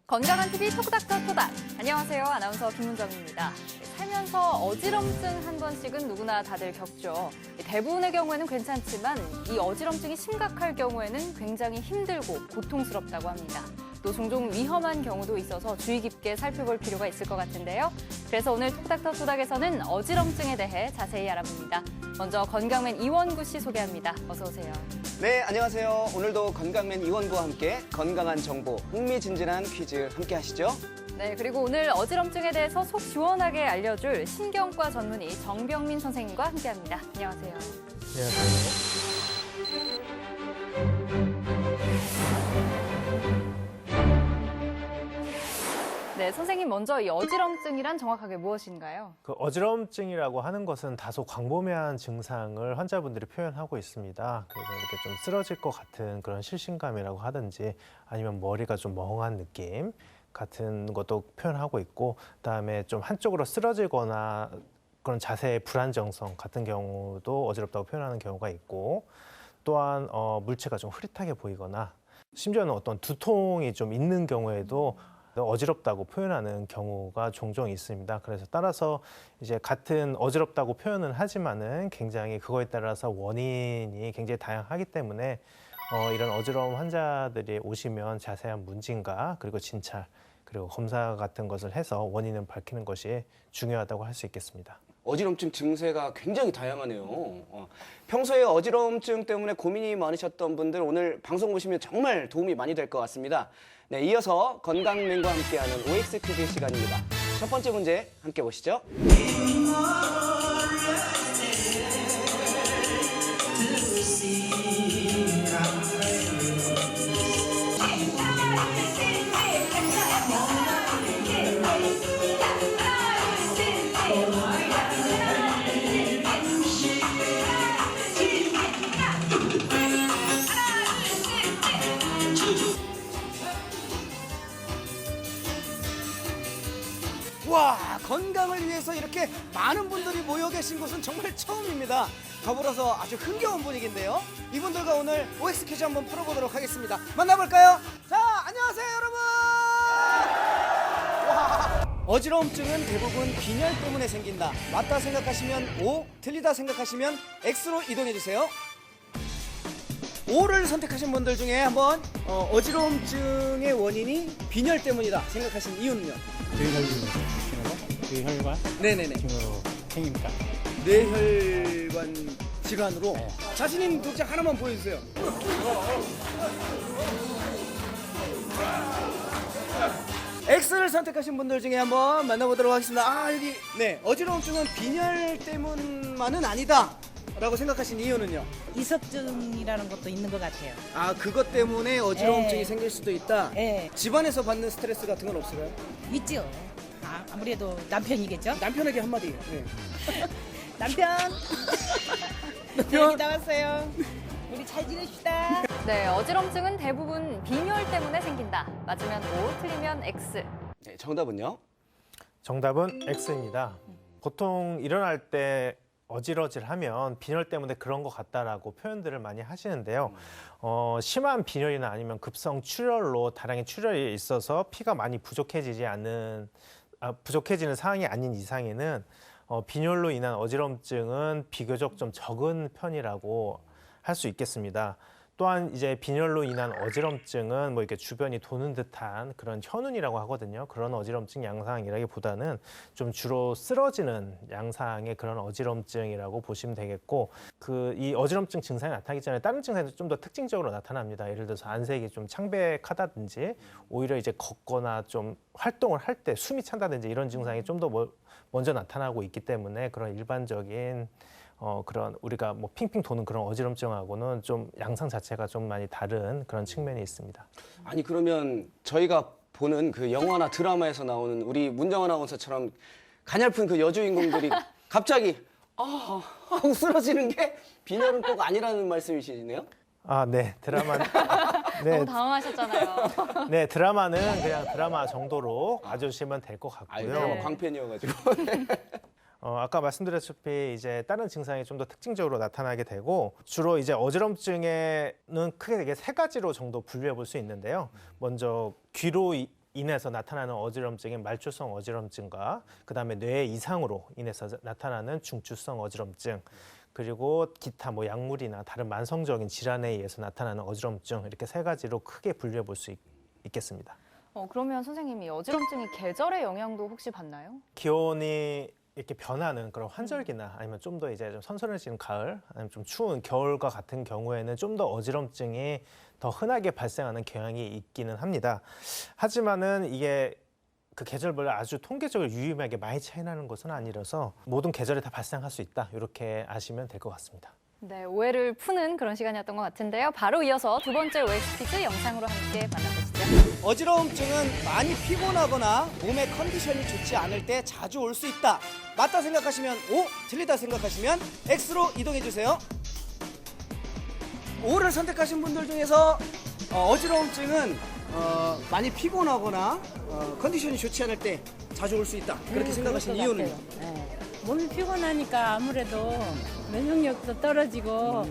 건강한 TV 토닥터 토닥. 안녕하세요. 아나운서 김문정입니다. 살면서 어지럼증 한 번씩은 누구나 다들 겪죠. 대부분의 경우에는 괜찮지만 이 어지럼증이 심각할 경우에는 굉장히 힘들고 고통스럽다고 합니다. 또 종종 위험한 경우도 있어서 주의 깊게 살펴볼 필요가 있을 것 같은데요. 그래서 오늘 토닥터 토닥에서는 어지럼증에 대해 자세히 알아봅니다. 먼저 건강맨 이원구 씨 소개합니다. 어서 오세요. 네, 안녕하세요. 오늘도 건강맨 이원구와 함께 건강한 정보, 흥미진진한 퀴즈 함께 하시죠. 네, 그리고 오늘 어지럼증에 대해서 속 시원하게 알려줄 신경과 전문의 정병민 선생님과 함께합니다. 안녕하세요. 안녕하세요. 네, 선생님 먼저 이 어지럼증이란 정확하게 무엇인가요? 그 어지럼증이라고 하는 것은 다소 광범위한 증상을 환자분들이 표현하고 있습니다. 그래서 이렇게 좀 쓰러질 것 같은 그런 실신감이라고 하든지 아니면 머리가 좀 멍한 느낌 같은 것도 표현하고 있고, 그다음에 좀 한쪽으로 쓰러지거나 그런 자세의 불안정성 같은 경우도 어지럽다고 표현하는 경우가 있고, 또한 물체가 좀 흐릿하게 보이거나 심지어는 어떤 두통이 좀 있는 경우에도 어지럽다고 표현하는 경우가 종종 있습니다. 그래서 따라서 이제 같은 어지럽다고 표현은 하지만은 굉장히 그거에 따라서 원인이 굉장히 다양하기 때문에 이런 어지러움 환자들이 오시면 자세한 문진과 그리고 진찰 그리고 검사 같은 것을 해서 원인을 밝히는 것이 중요하다고 할 수 있겠습니다. 어지럼증 증세가 굉장히 다양하네요. 평소에 어지럼증 때문에 고민이 많으셨던 분들 오늘 방송 보시면 정말 도움이 많이 될 것 같습니다. 네, 이어서 건강맨과 함께하는 OX 퀴즈 시간입니다. 첫 번째 문제 함께 보시죠. 와, 건강을 위해서 이렇게 많은 분들이 모여 계신 곳은 정말 처음입니다. 더불어서 아주 흥겨운 분위기인데요. 이분들과 오늘 OX 퀴즈 한번 풀어보도록 하겠습니다. 만나볼까요? 자, 안녕하세요 여러분. 와, 어지러움증은 대부분 빈혈 때문에 생긴다. 맞다 생각하시면 O, 틀리다 생각하시면 X로 이동해주세요. O를 선택하신 분들 중에 한번 어지러움증의 원인이 빈혈 때문이다 생각하신 이유는요? 뇌혈관 네네네. 증으로 생깁니다. 뇌혈관 질환으로. 네. 자신 있는 동작 하나만 보여주세요. X를 선택하신 분들 중에 한번 만나보도록 하겠습니다. 아, 여기 네, 어지러움증은 빈혈 때문만은 아니다 라고 생각하신 이유는요? 이석증이라는 것도 있는 것 같아요. 아, 그것 때문에 어지러움증이 네. 생길 수도 있다. 예, 집안에서 받는 스트레스 같은 건 없을까요? 있죠. 아무래도 남편이겠죠? 남편에게 한마디. 네. 남편! 남편! 여기 나왔어요. 우리 잘 지냅시다. 네, 어지럼증은 대부분 빈혈 때문에 생긴다. 맞으면 O, 틀리면 X. 네, 정답은요? 정답은 X입니다. 보통 일어날 때 어지러질하면 빈혈 때문에 그런 것 같다라고 표현들을 많이 하시는데요. 심한 빈혈이나 아니면 급성 출혈로 다량의 출혈이 있어서 피가 많이 부족해지는 상황이 아닌 이상에는 빈혈로 인한 어지럼증은 비교적 좀 적은 편이라고 할 수 있겠습니다. 또한 이제 빈혈로 인한 어지럼증은 뭐 이렇게 주변이 도는 듯한 그런 현운이라고 하거든요. 그런 어지럼증 양상이라기보다는 좀 주로 쓰러지는 양상의 그런 어지럼증이라고 보시면 되겠고, 이 어지럼증 증상이 나타나기 전에 다른 증상도 좀 더 특징적으로 나타납니다. 예를 들어서 안색이 좀 창백하다든지 오히려 이제 걷거나 좀 활동을 할 때 숨이 찬다든지 이런 증상이 좀 더 먼저 나타나고 있기 때문에 그런 일반적인 그런 우리가 뭐 핑핑 도는 그런 어지럼증하고는 좀 양상 자체가 좀 많이 다른 그런 측면이 있습니다. 아니, 그러면 저희가 보는 그 영화나 드라마에서 나오는 우리 문정 아나운서처럼 가냘픈 그 여주인공들이 갑자기 하고 쓰러지는 게 빈혈은 꼭 아니라는 말씀이시네요? 아, 네. 드라마는 네, 너무 당황하셨잖아요. 네, 드라마는 그냥 드라마 정도로 봐주시면 될 것 아니, 같고요. 드라마 광팬이어가지고. 아까 말씀드렸다시피 이제 다른 증상이 좀 더 특징적으로 나타나게 되고, 주로 이제 어지럼증에는 크게 되게 세 가지로 정도 분류해 볼 수 있는데요. 먼저 귀로 인해서 나타나는 어지럼증인 말초성 어지럼증과 그다음에 뇌 이상으로 인해서 나타나는 중추성 어지럼증, 그리고 기타 뭐 약물이나 다른 만성적인 질환에 의해서 나타나는 어지럼증, 이렇게 세 가지로 크게 분류해 볼 수 있겠습니다. 그러면 선생님이 어지럼증이 계절의 영향도 혹시 받나요? 기온이 이렇게 변하는 그런 환절기나 아니면 좀 더 이제 좀 선선해지는 가을, 아니면 좀 추운 겨울과 같은 경우에는 좀 더 어지럼증이 더 흔하게 발생하는 경향이 있기는 합니다. 하지만은 이게 그 계절별로 아주 통계적으로 유의미하게 많이 차이 나는 것은 아니라서 모든 계절에 다 발생할 수 있다, 이렇게 아시면 될 것 같습니다. 네, 오해를 푸는 그런 시간이었던 것 같은데요. 바로 이어서 두 번째 OX 퀴즈 영상으로 함께 만나보시죠. 어지러움증은 많이 피곤하거나 몸의 컨디션이 좋지 않을 때 자주 올 수 있다. 맞다 생각하시면 O, 틀리다 생각하시면 X로 이동해 주세요. O를 선택하신 분들 중에서 어지러움증은 많이 피곤하거나 컨디션이 좋지 않을 때 자주 올 수 있다. 그렇게 생각하신 이유는요? 몸이 피곤하니까 아무래도 면역력도 떨어지고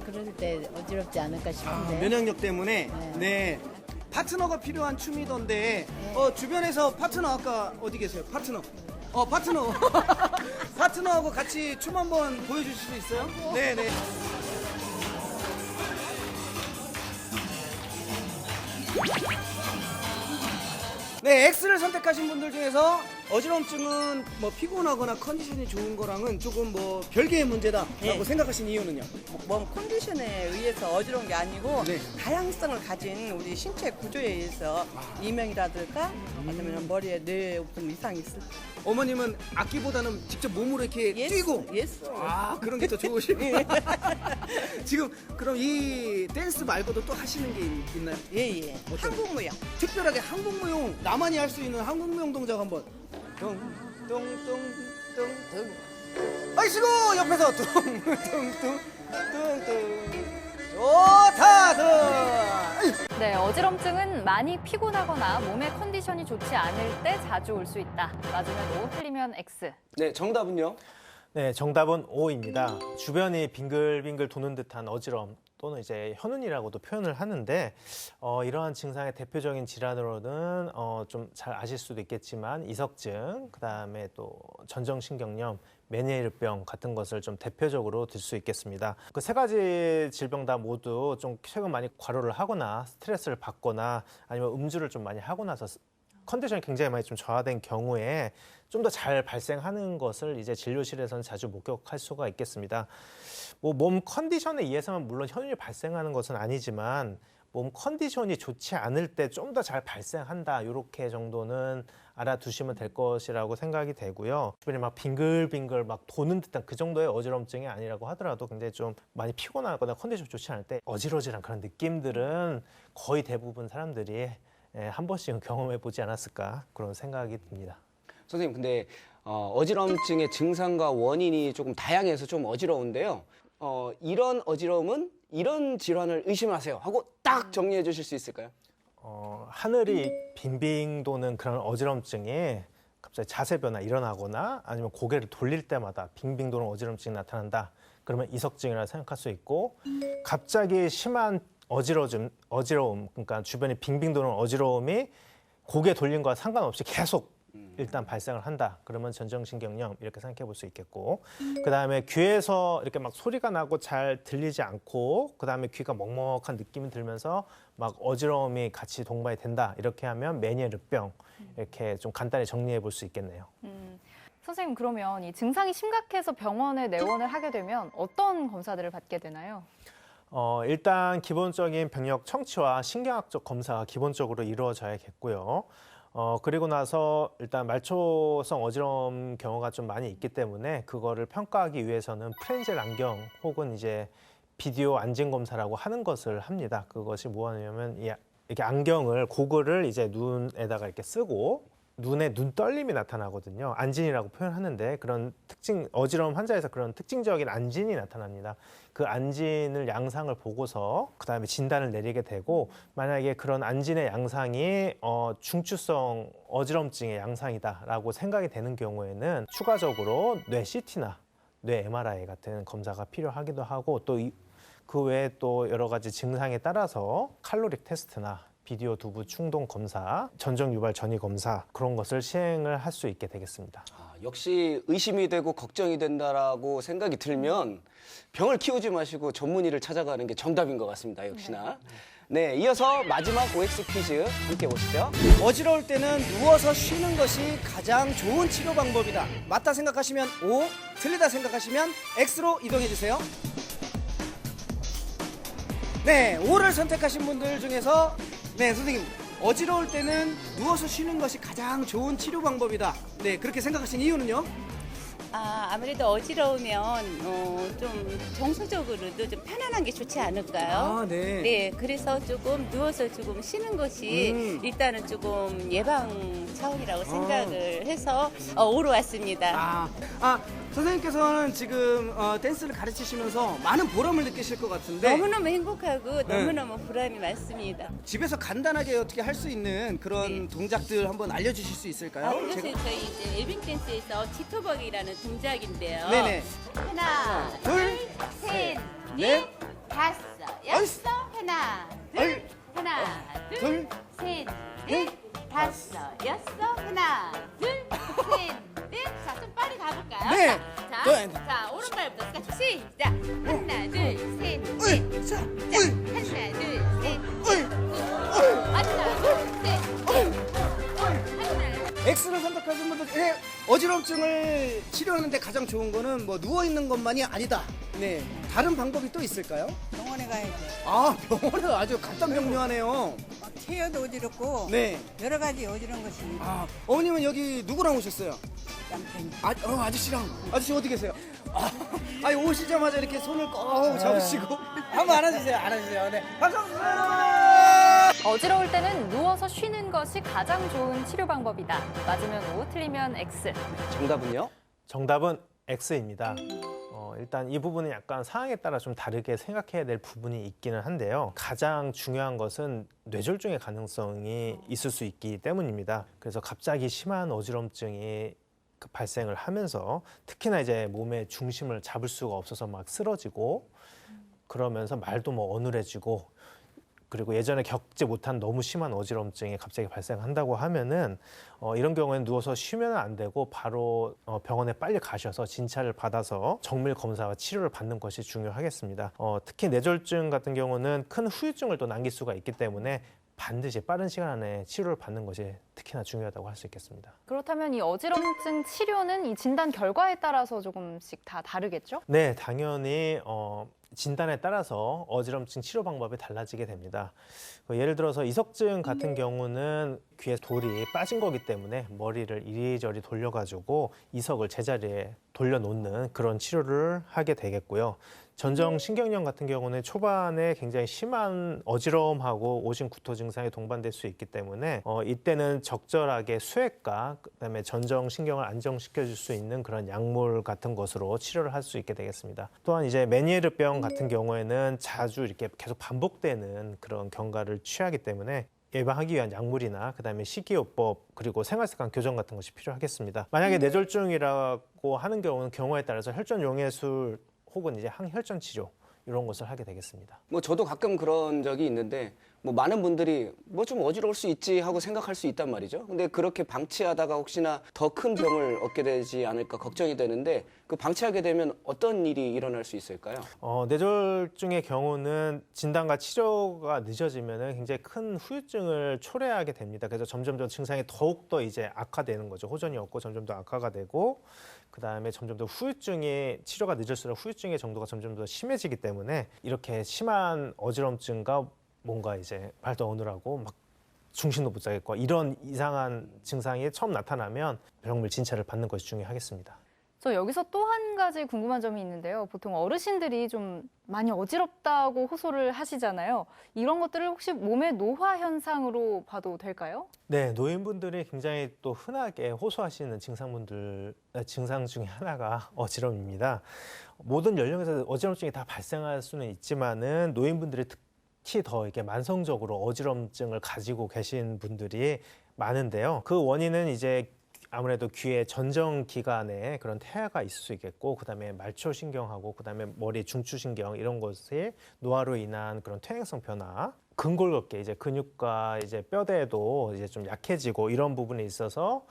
그럴 때 어지럽지 않을까 싶은데. 면역력 때문에. 네. 네. 파트너가 필요한 춤이던데 주변에서 파트너 아까 어디 계세요? 파트너. 파트너. 파트너하고 같이 춤 한번 보여주실 수 있어요? 네네. 네, X를 선택하신 분들 중에서 어지러움증은 뭐 피곤하거나 컨디션이 좋은 거랑은 조금 뭐 별개의 문제다라고 네. 생각하시는 이유는요? 몸 컨디션에 의해서 어지러운 게 아니고 네. 다양성을 가진 우리 신체 구조에 의해서 이명이라든가 아니면 머리에 뇌에 무슨 이상이 있을 어머님은 악기보다는 직접 몸으로 이렇게 뛰고 예스. 그런 게 더 좋으시네. 지금 그럼 이 댄스 말고도 또 하시는 게 있나요? 예예. 한국 무용. 특별하게 한국 무용, 나만이 할 수 있는 한국 무용 동작 한번. 뚱뚱뚱뚱뚱. 아이씨고 옆에서 뚱뚱뚱뚱뚱. 좋다. 네, 어지럼증은 많이 피곤하거나 몸의 컨디션이 좋지 않을 때 자주 올 수 있다. 맞으면 O, 틀리면 X. 네, 정답은요? 네, 정답은 O입니다. 주변이 빙글빙글 도는 듯한 어지러움 또는 이제 현운이라고도 표현을 하는데 이러한 증상의 대표적인 질환으로는 좀 잘 아실 수도 있겠지만 이석증, 그다음에 또 전정신경염, 메니에르병 같은 것을 좀 대표적으로 들 수 있겠습니다. 그 세 가지 질병 다 모두 좀 최근 많이 과로를 하거나 스트레스를 받거나 아니면 음주를 좀 많이 하고 나서 컨디션이 굉장히 많이 좀 저하된 경우에 좀 더 잘 발생하는 것을 이제 진료실에서는 자주 목격할 수가 있겠습니다. 뭐 몸 컨디션에 의해서만 물론 현운이 발생하는 것은 아니지만 몸 컨디션이 좋지 않을 때 좀 더 잘 발생한다, 이렇게 정도는 알아두시면 될 것이라고 생각이 되고요. 주변에 막 빙글빙글 막 도는 듯한 그 정도의 어지럼증이 아니라고 하더라도 굉장히 좀 많이 피곤하거나 컨디션 좋지 않을 때 어지러지한 그런 느낌들은 거의 대부분 사람들이 한 번씩은 경험해 보지 않았을까, 그런 생각이 듭니다. 선생님, 근데 어지러움증의 증상과 원인이 조금 다양해서 좀 어지러운데요. 이런 어지러움은 이런 질환을 의심하세요 하고 딱 정리해 주실 수 있을까요? 하늘이 빙빙 도는 그런 어지럼증이 갑자기 자세 변화 일어나거나 아니면 고개를 돌릴 때마다 빙빙 도는 어지럼증이 나타난다. 그러면 이석증이라 생각할 수 있고, 갑자기 심한 어지러움, 그러니까 주변이 빙빙 도는 어지러움이 고개 돌린 거와 상관없이 계속 일단 발생을 한다. 그러면 전정신경염 이렇게 생각해 볼 수 있겠고, 그다음에 귀에서 이렇게 막 소리가 나고 잘 들리지 않고 그다음에 귀가 먹먹한 느낌이 들면서 막 어지러움이 같이 동반이 된다. 이렇게 하면 메니에르병, 이렇게 좀 간단히 정리해 볼 수 있겠네요. 선생님, 그러면 이 증상이 심각해서 병원에 내원을 하게 되면 어떤 검사들을 받게 되나요? 일단 기본적인 병력 청취와 신경학적 검사가 기본적으로 이루어져야겠고요. 그리고 나서 일단 말초성 어지러움 경우가 좀 많이 있기 때문에 그거를 평가하기 위해서는 프렌젤 안경 혹은 이제 비디오 안진 검사라고 하는 것을 합니다. 그것이 뭐냐면 이렇게 안경을, 고글을 이제 눈에다가 이렇게 쓰고 눈에 눈떨림이 나타나거든요. 안진이라고 표현하는데 그런 어지러움 환자에서 그런 특징적인 안진이 나타납니다. 그 안진을 양상을 보고서 그다음에 진단을 내리게 되고, 만약에 그런 안진의 양상이 중추성 어지럼증의 양상이다라고 생각이 되는 경우에는 추가적으로 뇌 CT나 뇌 MRI 같은 검사가 필요하기도 하고, 또 그 외에 또 여러 가지 증상에 따라서 칼로릭 테스트나 비디오 두부 충동 검사, 전정 유발 전이 검사 그런 것을 시행을 할 수 있게 되겠습니다. 역시 의심이 되고 걱정이 된다라고 생각이 들면 병을 키우지 마시고 전문의를 찾아가는 게 정답인 것 같습니다. 역시나. 네, 이어서 마지막 OX 퀴즈 함께 보시죠. 어지러울 때는 누워서 쉬는 것이 가장 좋은 치료 방법이다. 맞다 생각하시면 O, 틀리다 생각하시면 X로 이동해 주세요. 네, O를 선택하신 분들 중에서 네, 선생님. 어지러울 때는 누워서 쉬는 것이 가장 좋은 치료 방법이다. 네, 그렇게 생각하신 이유는요? 아무래도 어지러우면 좀 정서적으로도 좀 편안한 게 좋지 않을까요? 네. 네, 그래서 조금 누워서 조금 쉬는 것이 일단은 조금 예방 차원이라고 생각을 해서 오러 왔습니다. 선생님께서는 지금 댄스를 가르치시면서 많은 보람을 느끼실 것 같은데 너무너무 행복하고 너무너무 보람이 많습니다. 집에서 간단하게 어떻게 할 수 있는 그런 동작들 한번 알려주실 수 있을까요? 그것은 저희 이제 엘빙 댄스에서 지토벅이라는 동작인데요. 네네. 하나, 둘, 셋, 넷, 넷, 다섯, 여섯, 하나, 얼, 하나, 둘, 셋, 넷, 다섯, 여섯, 하나, 둘, 셋, 넷. 자, 좀 빨리 가볼까요? 네. 자, 네. 자, 오른발부터 시작. 하나, 둘, 셋, 넷. 울, 자, 울, 하나, 둘, 셋, 울, 하나, 둘, 셋, 하나. X를 선택하신 분들 어지럼증을 치료하는데 가장 좋은 거는 뭐 누워 있는 것만이 아니다. 네, 다른 방법이 또 있을까요? 병원에 가야지. 병원에 아주 간단명료하네요. 체여도 어지럽고 네. 여러 가지 어지러운 것이 어머님은 여기 누구랑 오셨어요? 남편이. 아저씨랑. 아저씨 어디 계세요? 오시자마자 이렇게 손을 꼭 잡으시고 한번 안아주세요. 네, 박수 주세요. 어지러울 때는 누워서 쉬는 것이 가장 좋은 치료 방법이다. 맞으면 O, 틀리면 X. 정답은요? 정답은 X입니다. 일단 이 부분은 약간 상황에 따라 좀 다르게 생각해야 될 부분이 있기는 한데요. 가장 중요한 것은 뇌졸중의 가능성이 있을 수 있기 때문입니다. 그래서 갑자기 심한 어지럼증이 발생을 하면서 특히나 이제 몸의 중심을 잡을 수가 없어서 막 쓰러지고 그러면서 말도 뭐 어눌해지고 그리고 예전에 겪지 못한 너무 심한 어지럼증이 갑자기 발생한다고 하면은 이런 경우에는 누워서 쉬면 안 되고 바로 병원에 빨리 가셔서 진찰을 받아서 정밀 검사와 치료를 받는 것이 중요하겠습니다. 특히 뇌졸중 같은 경우는 큰 후유증을 또 남길 수가 있기 때문에 반드시 빠른 시간 안에 치료를 받는 것이 특히나 중요하다고 할 수 있겠습니다. 그렇다면 이 어지럼증 치료는 이 진단 결과에 따라서 조금씩 다 다르겠죠? 네, 당연히 진단에 따라서 어지럼증 치료 방법이 달라지게 됩니다. 예를 들어서 이석증 같은 경우는 귀에 돌이 빠진 거기 때문에 머리를 이리저리 돌려가지고 이석을 제자리에 돌려놓는 그런 치료를 하게 되겠고요. 전정신경염 같은 경우는 초반에 굉장히 심한 어지러움하고 오심 구토 증상이 동반될 수 있기 때문에 이때는 적절하게 수액과 그다음에 전정신경을 안정시켜 줄 수 있는 그런 약물 같은 것으로 치료를 할 수 있게 되겠습니다. 또한 이제 메니에르병 같은 경우에는 자주 이렇게 계속 반복되는 그런 경과를 취하기 때문에 예방하기 위한 약물이나 그다음에 식이요법 그리고 생활습관 교정 같은 것이 필요하겠습니다. 만약에 뇌졸중이라고 하는 경우는 경우에 따라서 혈전용해술 혹은 이제 항혈전 치료 이런 것을 하게 되겠습니다. 뭐 저도 가끔 그런 적이 있는데 뭐 많은 분들이 뭐 좀 어지러울 수 있지 하고 생각할 수 있단 말이죠. 근데 그렇게 방치하다가 혹시나 더 큰 병을 얻게 되지 않을까 걱정이 되는데 그 방치하게 되면 어떤 일이 일어날 수 있을까요? 뇌졸중의 경우는 진단과 치료가 늦어지면 굉장히 큰 후유증을 초래하게 됩니다. 그래서 점점 더 증상이 더욱 더 이제 악화되는 거죠. 호전이 없고 점점 더 악화가 되고 그다음에 점점 더 치료가 늦을수록 후유증의 정도가 점점 더 심해지기 때문에 이렇게 심한 어지럼증과 뭔가 이제 발도 어눌하고 막 중심도 못 잡겠고 이런 이상한 증상이 처음 나타나면 병물 진찰을 받는 것이 중요하겠습니다. 저 여기서 또 한 가지 궁금한 점이 있는데요. 보통 어르신들이 좀 많이 어지럽다고 호소를 하시잖아요. 이런 것들을 혹시 몸의 노화 현상으로 봐도 될까요? 네, 노인분들이 굉장히 또 흔하게 호소하시는 증상 중에 하나가 어지럼입니다. 모든 연령에서 어지럼증이 다 발생할 수는 있지만은 노인분들이 특히 더 이렇게 만성적으로 어지럼증을 가지고 계신 분들이 많은데요. 그 원인은 이제 아무래도 귀의 전정 기관에 그런 태아가 있을 수 있겠고, 그다음에 말초신경하고 그다음에 머리 중추신경 이런 것의 노화로 인한 그런 퇴행성 변화, 근골격계 이제 근육과 이제 뼈대도 이제 좀 약해지고 이런 부분에 있어서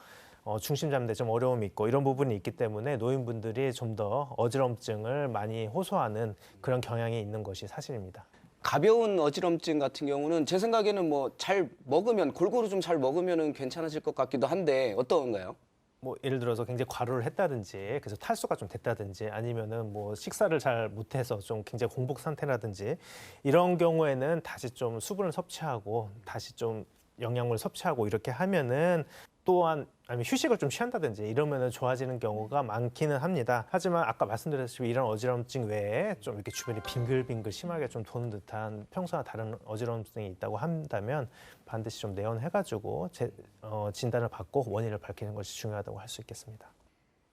중심 잡는 데 좀 어려움이 있고 이런 부분이 있기 때문에 노인분들이 좀 더 어지럼증을 많이 호소하는 그런 경향이 있는 것이 사실입니다. 가벼운 어지럼증 같은 경우는 제 생각에는 뭐 잘 먹으면 골고루 좀 잘 먹으면은 괜찮아질 것 같기도 한데 어떤가요? 뭐 예를 들어서 굉장히 과로를 했다든지 그래서 탈수가 좀 됐다든지 아니면은 뭐 식사를 잘 못해서 좀 굉장히 공복 상태라든지 이런 경우에는 다시 좀 수분을 섭취하고 다시 좀 영양물 섭취하고 이렇게 하면은 또한 아니면 휴식을 좀 취한다든지 이러면은 좋아지는 경우가 많기는 합니다. 하지만 아까 말씀드렸듯이 이런 어지럼증 외에 좀 이렇게 주변이 빙글빙글 심하게 좀 도는 듯한 평소와 다른 어지럼증이 있다고 한다면 반드시 좀 내원해가지고 진단을 받고 원인을 밝히는 것이 중요하다고 할 수 있겠습니다.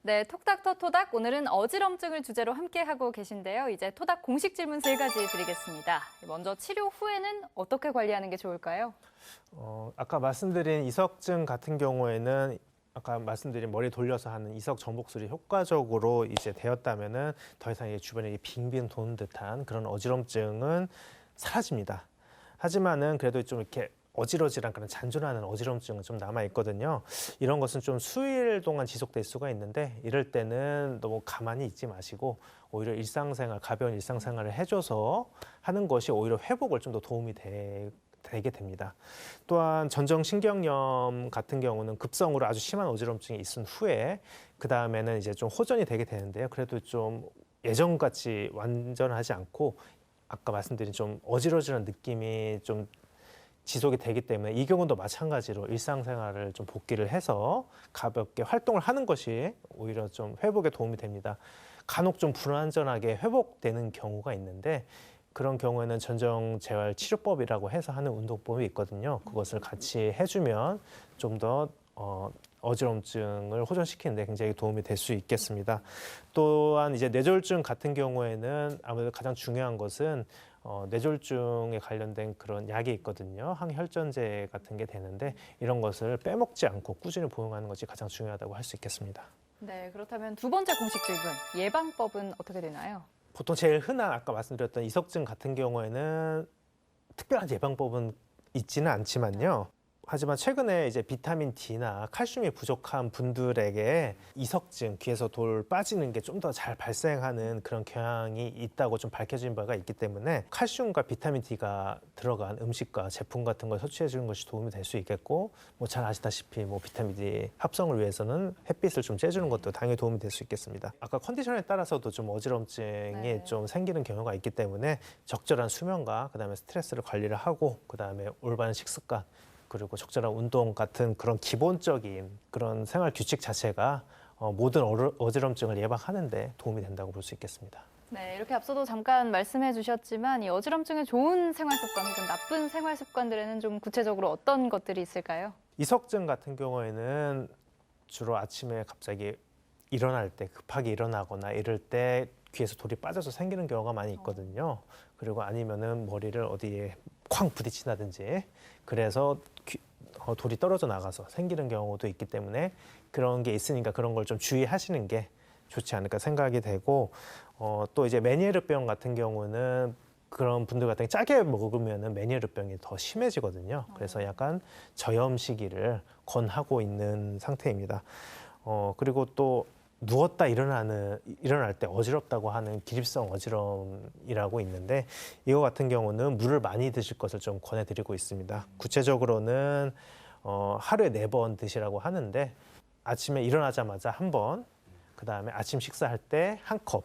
네, 톡닥터토닥 오늘은 어지럼증을 주제로 함께하고 계신데요. 이제 토닥 공식 질문 3가지 드리겠습니다. 먼저 치료 후에는 어떻게 관리하는 게 좋을까요? 아까 말씀드린 이석증 같은 경우에는 아까 말씀드린 머리 돌려서 하는 이석 전복술이 효과적으로 이제 되었다면은 더 이상 주변에 빙빙 도는 듯한 그런 어지럼증은 사라집니다. 하지만은 그래도 좀 이렇게 어지러지란 그런 잔존하는 어지럼증은 좀 남아 있거든요. 이런 것은 좀 수일 동안 지속될 수가 있는데 이럴 때는 너무 가만히 있지 마시고 오히려 일상생활, 가벼운 일상생활을 해줘서 하는 것이 오히려 회복을 좀 더 도움이 되게 됩니다. 또한 전정신경염 같은 경우는 급성으로 아주 심한 어지럼증이 있은 후에 그 다음에는 이제 좀 호전이 되게 되는데요. 그래도 좀 예전같이 완전하지 않고 아까 말씀드린 좀 어지러지는 느낌이 좀 지속이 되기 때문에 이 경우도 마찬가지로 일상생활을 좀 복귀를 해서 가볍게 활동을 하는 것이 오히려 좀 회복에 도움이 됩니다. 간혹 좀 불완전하게 회복되는 경우가 있는데 그런 경우에는 전정재활치료법이라고 해서 하는 운동법이 있거든요. 그것을 같이 해주면 좀 더 어지럼증을 호전시키는 데 굉장히 도움이 될 수 있겠습니다. 또한 이제 뇌졸중 같은 경우에는 아무래도 가장 중요한 것은 뇌졸중에 관련된 그런 약이 있거든요. 항혈전제 같은 게 되는데 이런 것을 빼먹지 않고 꾸준히 복용하는 것이 가장 중요하다고 할 수 있겠습니다. 네, 그렇다면 두 번째 공식 질문, 예방법은 어떻게 되나요? 보통 제일 흔한 아까 말씀드렸던 이석증 같은 경우에는 특별한 예방법은 있지는 않지만요. 하지만 최근에 이제 비타민 D나 칼슘이 부족한 분들에게 이석증, 귀에서 돌 빠지는 게 좀 더 잘 발생하는 그런 경향이 있다고 좀 밝혀진 바가 있기 때문에 칼슘과 비타민 D가 들어간 음식과 제품 같은 걸 섭취해 주는 것이 도움이 될 수 있겠고 뭐 잘 아시다시피 뭐 비타민 D 합성을 위해서는 햇빛을 좀 쬐주는 것도 당연히 도움이 될 수 있겠습니다. 아까 컨디션에 따라서도 좀 어지럼증이 좀 생기는 경우가 있기 때문에 적절한 수면과 그다음에 스트레스를 관리를 하고 그다음에 올바른 식습관 그리고 적절한 운동 같은 그런 기본적인 그런 생활 규칙 자체가 모든 어지럼증을 예방하는 데 도움이 된다고 볼 수 있겠습니다. 네, 이렇게 앞서도 잠깐 말씀해 주셨지만 이 어지럼증의 좋은 생활 습관 혹은 나쁜 생활 습관들에는 좀 구체적으로 어떤 것들이 있을까요? 이석증 같은 경우에는 주로 아침에 갑자기 일어날 때 급하게 일어나거나 이럴 때 귀에서 돌이 빠져서 생기는 경우가 많이 있거든요. 그리고 아니면은 머리를 어디에 쾅 부딪힌다든지 그래서 돌이 떨어져 나가서 생기는 경우도 있기 때문에 그런 게 있으니까 그런 걸 좀 주의하시는 게 좋지 않을까 생각이 되고 또 이제 메니에르병 같은 경우는 그런 분들 같은 경우 짜게 먹으면 메니에르병이 더 심해지거든요. 그래서 약간 저염 시기를 권하고 있는 상태입니다. 그리고 또 누웠다 일어날 때 어지럽다고 하는 기립성 어지럼이라고 있는데 이거 같은 경우는 물을 많이 드실 것을 좀 권해드리고 있습니다. 구체적으로는 하루에 4번 드시라고 하는데 아침에 일어나자마자 1번, 그 다음에 아침 식사할 때 1컵,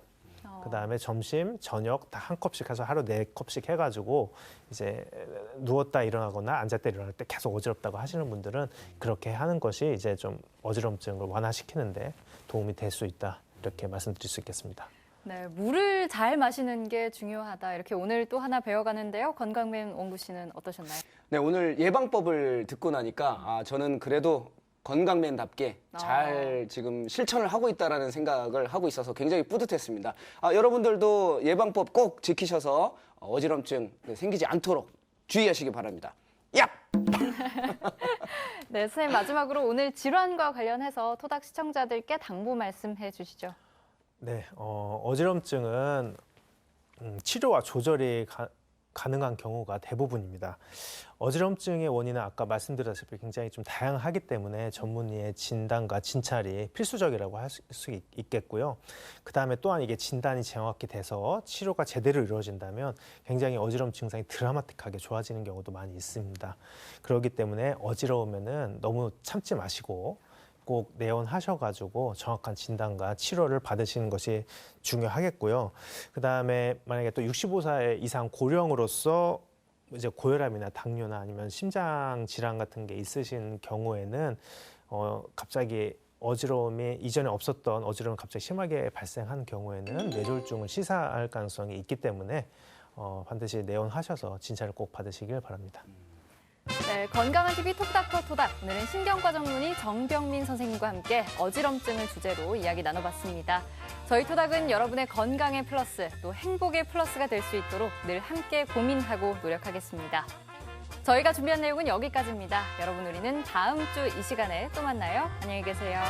그 다음에 점심, 저녁 다 1컵씩 해서 하루 4컵씩 해가지고 이제 누웠다 일어나거나 앉았다 일어날 때 계속 어지럽다고 하시는 분들은 그렇게 하는 것이 이제 좀 어지럼증을 완화시키는데 도움이 될 수 있다. 이렇게 말씀드릴 수 있겠습니다. 네, 물을 잘 마시는 게 중요하다. 이렇게 오늘 또 하나 배워가는데요. 건강맨 원구 씨는 어떠셨나요? 네, 오늘 예방법을 듣고 나니까 저는 그래도 건강맨답게 잘 지금 실천을 하고 있다라는 생각을 하고 있어서 굉장히 뿌듯했습니다. 여러분들도 예방법 꼭 지키셔서 어지럼증 생기지 않도록 주의하시기 바랍니다. 야! 네, 선생님 마지막으로 오늘 질환과 관련해서 토닥 시청자들께 당부 말씀해 주시죠. 네, 어지럼증은 치료와 조절이 가능한 경우가 대부분입니다. 어지럼증의 원인은 아까 말씀드렸다시피 굉장히 좀 다양하기 때문에 전문의의 진단과 진찰이 필수적이라고 할 수 있겠고요. 그다음에 또한 이게 진단이 정확히 돼서 치료가 제대로 이루어진다면 굉장히 어지러움 증상이 드라마틱하게 좋아지는 경우도 많이 있습니다. 그렇기 때문에 어지러우면은 너무 참지 마시고 꼭 내원하셔가지고 정확한 진단과 치료를 받으시는 것이 중요하겠고요. 그다음에 만약에 또 65세 이상 고령으로서 이제 고혈압이나 당뇨나 아니면 심장 질환 같은 게 있으신 경우에는 갑자기 어지러움이 이전에 없었던 어지러움이 갑자기 심하게 발생한 경우에는 뇌졸중을 시사할 가능성이 있기 때문에 반드시 내원하셔서 진찰을 꼭 받으시길 바랍니다. 네, 건강한 TV 톡닥터 토닥. 오늘은 신경과 전문의 정병민 선생님과 함께 어지럼증을 주제로 이야기 나눠봤습니다. 저희 토닥은 여러분의 건강의 플러스, 또 행복의 플러스가 될 수 있도록 늘 함께 고민하고 노력하겠습니다. 저희가 준비한 내용은 여기까지입니다. 여러분, 우리는 다음 주 이 시간에 또 만나요. 안녕히 계세요.